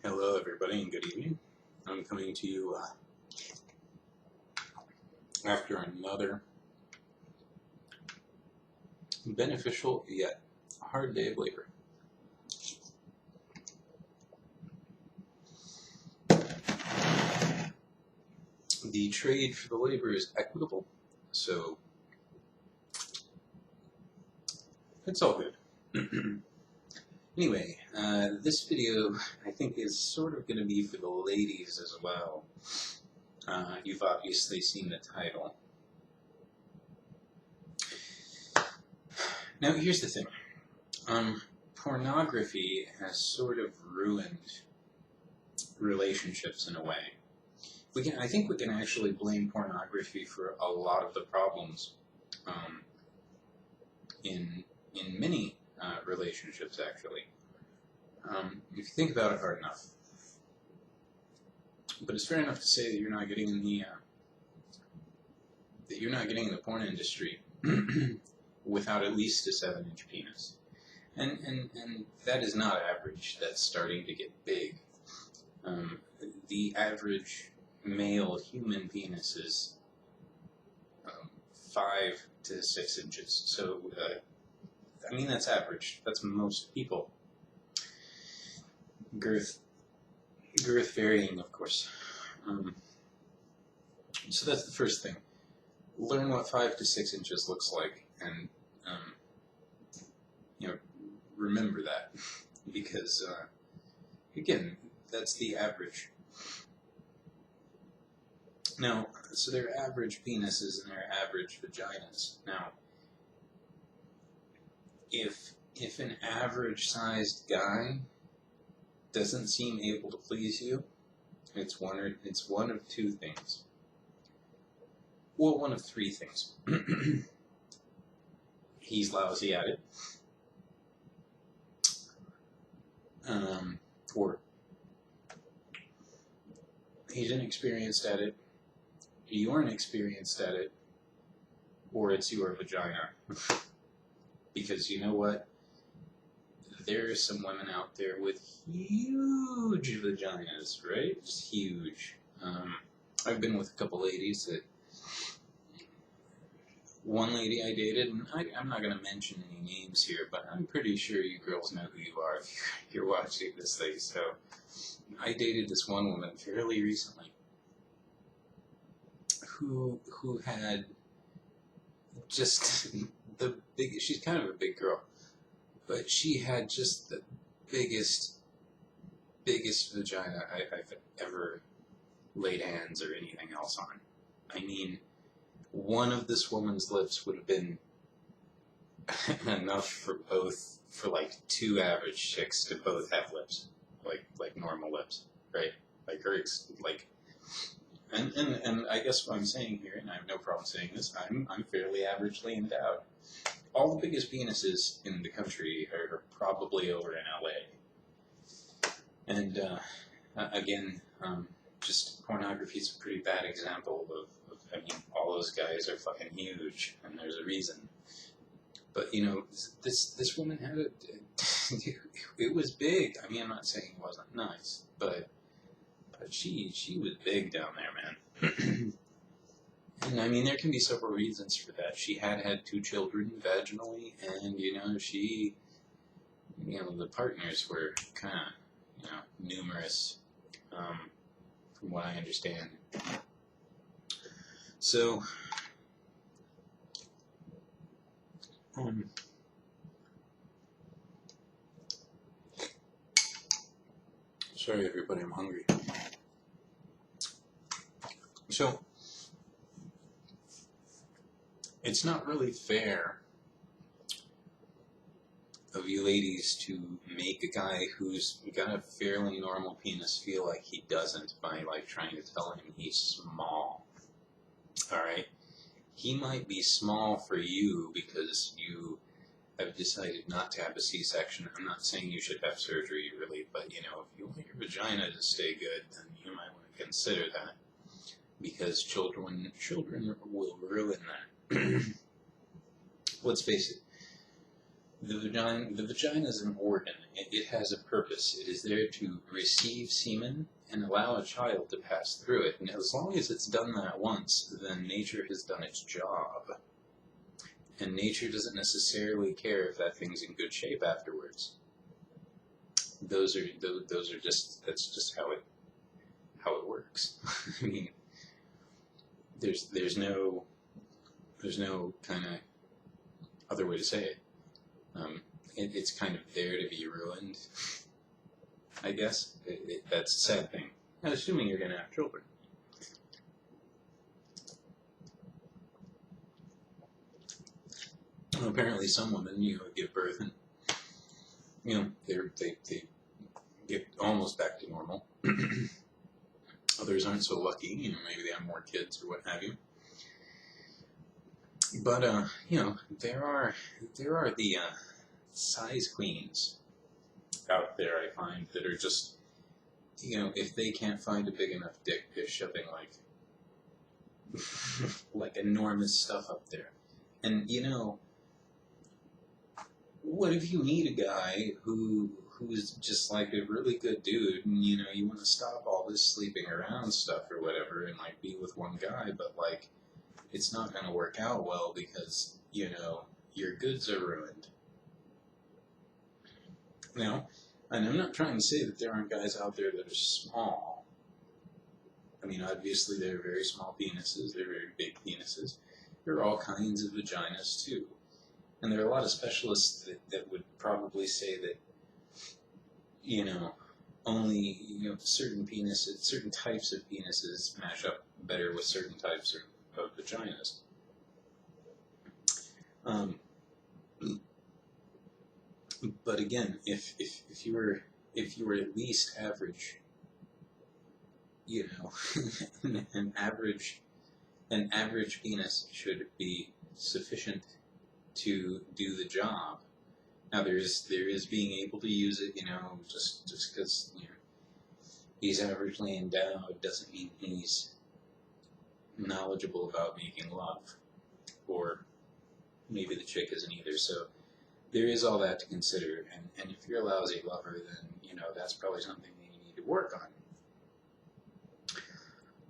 Hello everybody and good evening. I'm coming to you after another beneficial yet hard day of labor. The trade for the labor is equitable, so it's all good. Anyway, this video I think is sort of going to be for the ladies as well. You've obviously seen the title. Now here's the thing. Pornography has sort of ruined relationships in a way. I think we can actually blame pornography for a lot of the problems in many relationships, actually. If you think about it hard enough. But it's fair enough to say that you're not getting in the porn industry without at least a 7-inch penis, and that is not average. That's starting to get big. The average male human penis is 5 to 6 inches. So, I mean, that's average. That's most people. Girth varying, of course. So that's the first thing. Learn what 5 to 6 inches looks like, and remember that, because again, that's the average. Now, so there are average penises and there are average vaginas. Now, if an average-sized guy doesn't seem able to please you, it's one of two things. Well, one of three things. He's lousy at it, or he's inexperienced at it, you aren't experienced at it, or it's your vagina. Because you know what? There's some women out there with huge vaginas, right? Just huge. I've been with a couple ladies that... One lady I dated, and I'm not going to mention any names here, but I'm pretty sure you girls know who you are if you're watching this thing. So, I dated this one woman fairly recently who had just the biggest... She's kind of a big girl. But she had just the biggest vagina I've ever laid hands or anything else on. I mean, one of this woman's lips would have been enough for like 2 average chicks to both have lips, like normal lips, right? Like hers, like. And I guess what I'm saying here, and I have no problem saying this, I'm fairly averagely endowed. All the biggest penises in the country are probably over in LA. And, again, just pornography is a pretty bad example of, I mean, all those guys are fucking huge, and there's a reason. But, this woman had it was big. I mean, I'm not saying it wasn't nice, but she was big down there, man. And I mean, there can be several reasons for that. She had 2 children vaginally, and, the partners were kind of, numerous, from what I understand. So, sorry everybody, I'm hungry. So, it's not really fair of you ladies to make a guy who's got a fairly normal penis feel like he doesn't by, trying to tell him he's small. Alright? He might be small for you because you have decided not to have a C-section. I'm not saying you should have surgery, really, but, if you want your vagina to stay good, then you might want to consider that. Because children will ruin that. Let's face it, The vagina is an organ. It has a purpose. It is there to receive semen and allow a child to pass through it. And as long as it's done that once, then nature has done its job. And nature doesn't necessarily care if that thing's in good shape afterwards. Those are just, that's just how it works. I mean, there's no kind of other way to say it. It's kind of there to be ruined, I guess. That's a sad thing. Now, assuming you're going to have children. Well, apparently some women, give birth and, they get almost back to normal. Others aren't so lucky, maybe they have more kids or what have you. But, there are the size queens out there, I find, that are just, if they can't find a big enough dick, they're shoving, like enormous stuff up there. And, what if you meet a guy who's just like a really good dude, and, you want to stop all this sleeping around stuff or whatever and, be with one guy, but, it's not going to work out well because, your goods are ruined. Now, and I'm not trying to say that there aren't guys out there that are small. I mean, obviously there are very small penises, there are very big penises. There are all kinds of vaginas, too. And there are a lot of specialists that would probably say that, only, certain penises, certain types of penises match up better with certain types of vaginas. But again, if you were at least average, an average penis should be sufficient to do the job. Now there is being able to use it, just because he's averagely endowed doesn't mean he's knowledgeable about making love, or maybe the chick isn't either. So there is all that to consider, and if you're a lousy lover, then that's probably something that you need to work on.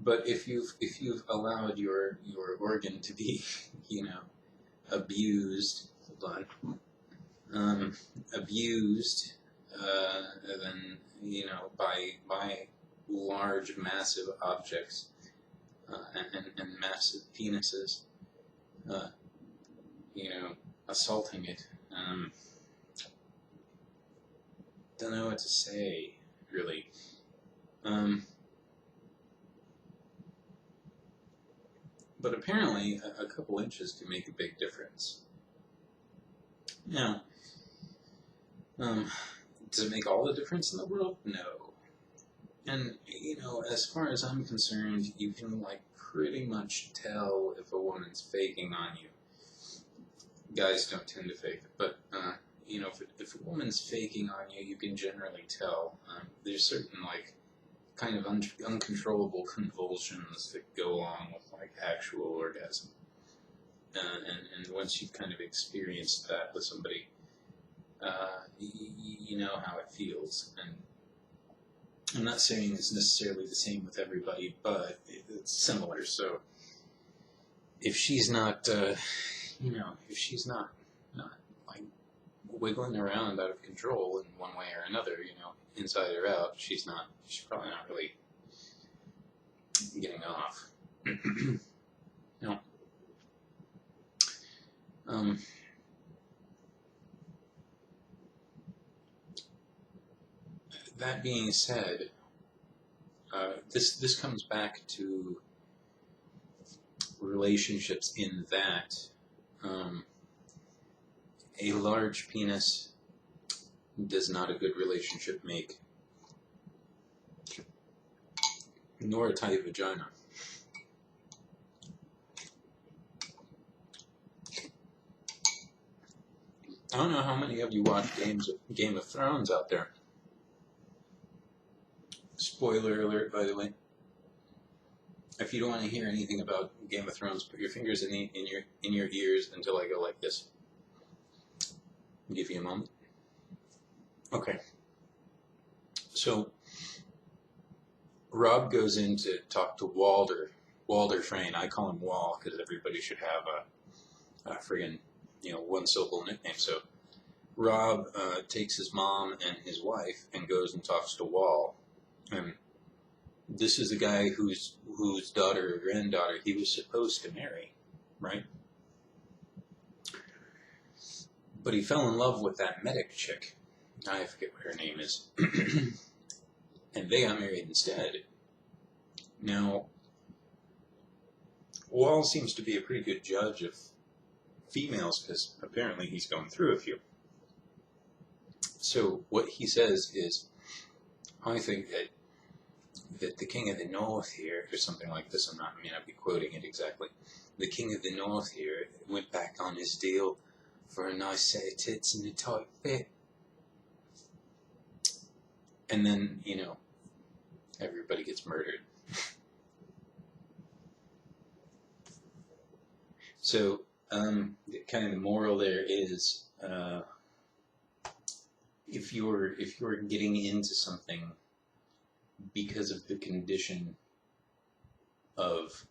But if you've allowed your organ to be abused, abused, then by large, massive objects and massive penises, assaulting it. Don't know what to say, really. But apparently, a couple inches can make a big difference. Now, does it make all the difference in the world? No. And, as far as I'm concerned, you can, pretty much tell if a woman's faking on you. Guys don't tend to fake it, but, if a woman's faking on you, you can generally tell. There's certain, kind of uncontrollable convulsions that go along with, actual orgasm. And once you've kind of experienced that with somebody, you know how it feels. And I'm not saying it's necessarily the same with everybody, but it's similar. So if she's not, if she's not wiggling around out of control in one way or another, inside or out, she's probably not really getting off. That being said, this comes back to relationships in that a large penis does not a good relationship make, nor a tight vagina. I don't know how many of you watch Game of Thrones out there. Spoiler alert, by the way. If you don't want to hear anything about Game of Thrones, put your fingers in your ears until I go like this. I'll give you a moment. Okay. So Rob goes in to talk to Walder Frayne. I call him Wall because everybody should have a friggin', one syllable nickname. So Rob takes his mom and his wife and goes and talks to Wall. And this is a guy whose daughter or granddaughter he was supposed to marry, right? But he fell in love with that medic chick. I forget what her name is. And they got married instead. Now, Wall seems to be a pretty good judge of females because apparently he's going through a few. So what he says is, I think that the king of the north here, or something like this, I may not be quoting it exactly, the king of the north here went back on his deal for a nice set of tits and a tight fit. And then, everybody gets murdered. So, kind of the moral there is, if you're getting into something because of the condition of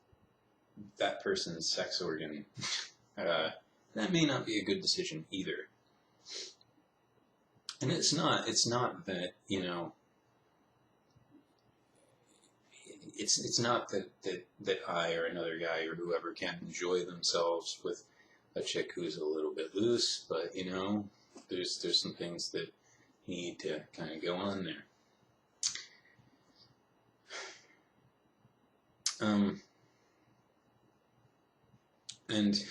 that person's sex organ, that may not be a good decision either. And it's not that, it's not that I or another guy or whoever can't enjoy themselves with a chick who's a little bit loose, but, there's some things that need to kind of go on there. And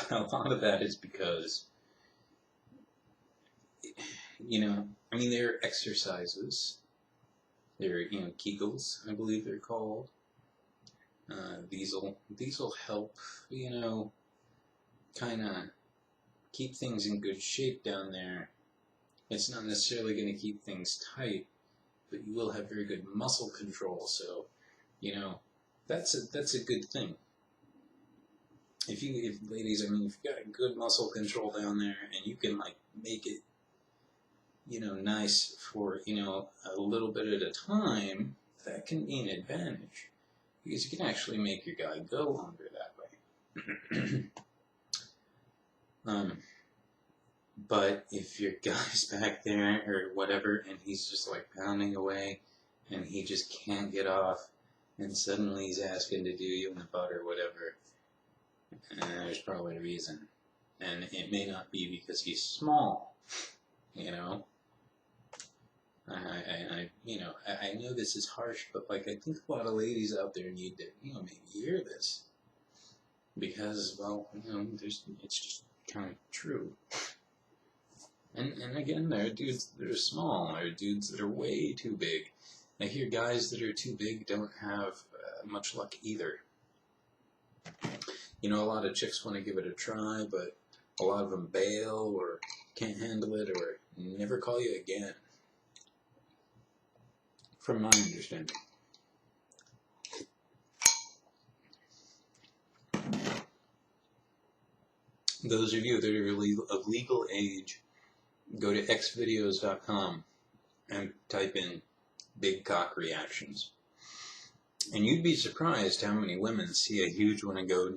a lot of that is because, there are exercises. There are, Kegels, I believe they're called. These'll help, kind of keep things in good shape down there. It's not necessarily going to keep things tight, but you will have very good muscle control. So, that's a good thing. If ladies, if you've got good muscle control down there and you can make it, nice for, a little bit at a time, that can be an advantage because you can actually make your guy go longer that way. But if your guy's back there or whatever and he's just pounding away and he just can't get off and suddenly he's asking to do you in the butt or whatever, there's probably a reason. And it may not be because he's small, I know this is harsh, but I think a lot of ladies out there need to, maybe hear this. Because, it's just kind of true. And again, there are dudes that are small, there are dudes that are way too big. I hear guys that are too big don't have much luck either. A lot of chicks want to give it a try, but a lot of them bail or can't handle it or never call you again. From my understanding. Those of you that are of legal age, go to xvideos.com and type in big cock reactions. And you'd be surprised how many women see a huge one and go,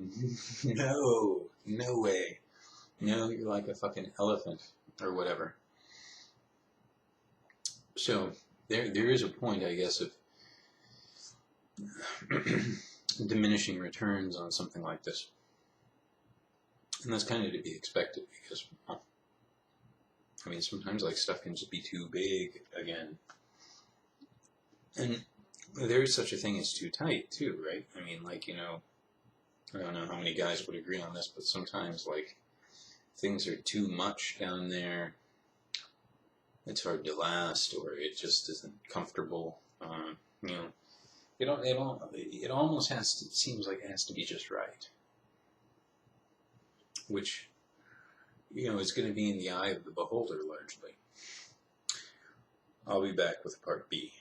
no way. No, you're like a fucking elephant or whatever. So there is a point, I guess, of diminishing returns on something like this. And that's kind of to be expected because, sometimes stuff can just be too big again. And there is such a thing as too tight too, right? I don't know how many guys would agree on this, but sometimes things are too much down there. It's hard to last, or it just isn't comfortable. It almost seems like it has to be just right. Which, is going to be in the eye of the beholder largely. I'll be back with part B.